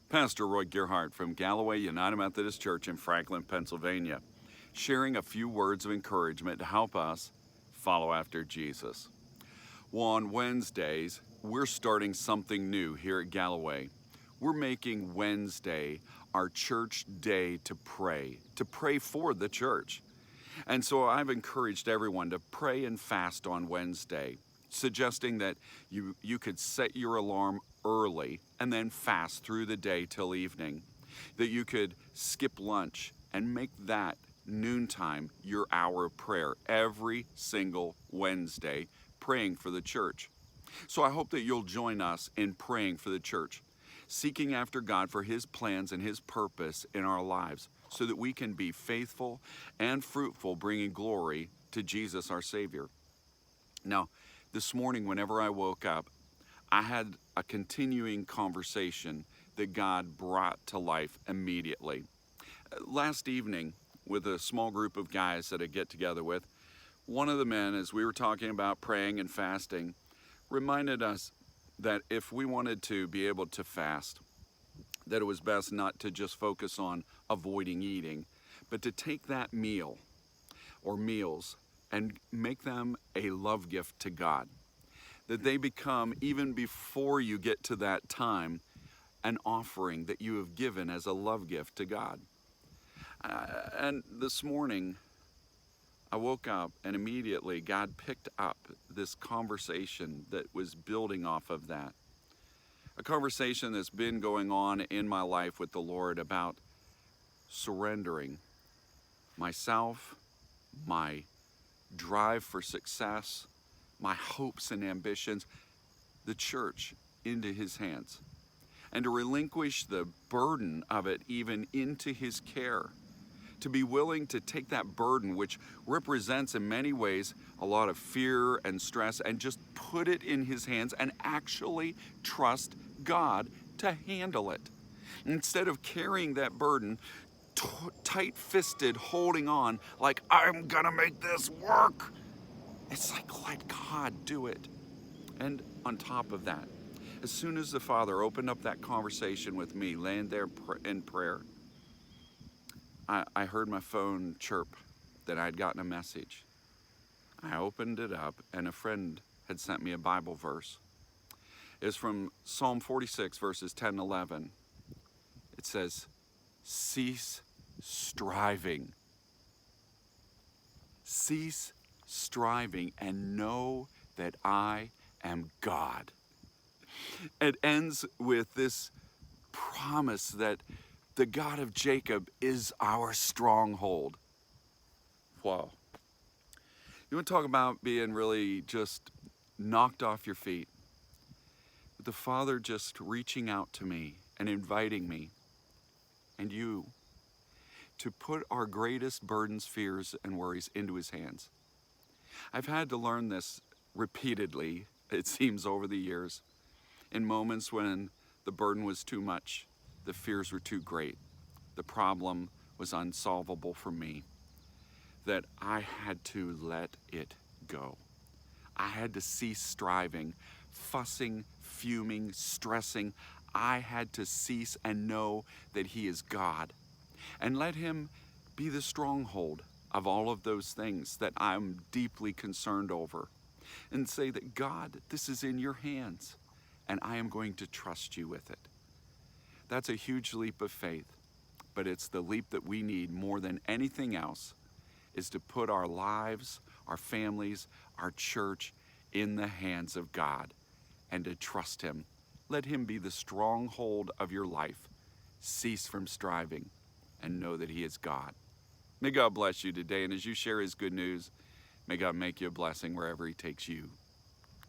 Pastor Roy Gerhardt from Galloway United Methodist Church in Franklin, Pennsylvania, sharing a few words of encouragement to help us follow after Jesus. Well, on Wednesdays, we're starting something new here at Galloway. We're making Wednesday our church day to pray for the church. And so I've encouraged everyone to pray and fast on Wednesday, suggesting that you could set your alarm early and then fast through the day till evening, that you could skip lunch and make that noontime your hour of prayer every single Wednesday, praying for the church. So I hope that you'll join us in praying for the church, seeking after God for His plans and His purpose in our lives, so that we can be faithful and fruitful, bringing glory to Jesus our Savior. Now, this morning, whenever I woke up, I had a continuing conversation that God brought to life immediately. Last evening, with a small group of guys that I get together with, one of the men, as we were talking about praying and fasting, reminded us that if we wanted to be able to fast, that it was best not to just focus on avoiding eating, but to take that meal or meals and make them a love gift to God. That they become, even before you get to that time, an offering that you have given as a love gift to God. And this morning, I woke up and immediately God picked up this conversation that was building off of that. A conversation that's been going on in my life with the Lord about surrendering myself, my drive for success, my hopes and ambitions, the church, into His hands, and to relinquish the burden of it even into His care, to be willing to take that burden, which represents in many ways a lot of fear and stress, and just put it in His hands and actually trust God to handle it. Instead of carrying that burden, tight-fisted, holding on like, I'm gonna make this work. It's like, let God do it. And on top of that, as soon as the Father opened up that conversation with me, laying there in prayer, I heard my phone chirp that I'd gotten a message. I opened it up, and a friend had sent me a Bible verse. It's from Psalm 46, verses 10 and 11. It says, cease striving. Cease striving and know that I am God. It ends with this promise that the God of Jacob is our stronghold. Wow. You want to talk about being really just knocked off your feet? The Father just reaching out to me and inviting me and you to put our greatest burdens, fears, and worries into His hands. I've had to learn this repeatedly, it seems, over the years, in moments when the burden was too much, the fears were too great, the problem was unsolvable for me, that I had to let it go. I had to cease striving, fussing, fuming, stressing. I had to cease and know that He is God, and let Him be the stronghold of all of those things that I'm deeply concerned over, and say that, God, this is in your hands, and I am going to trust you with it. That's a huge leap of faith, but it's the leap that we need more than anything else, is to put our lives, our families, our church in the hands of God and to trust Him. Let Him be the stronghold of your life. Cease from striving and know that He is God. May God bless you today, and as you share His good news, may God make you a blessing wherever He takes you.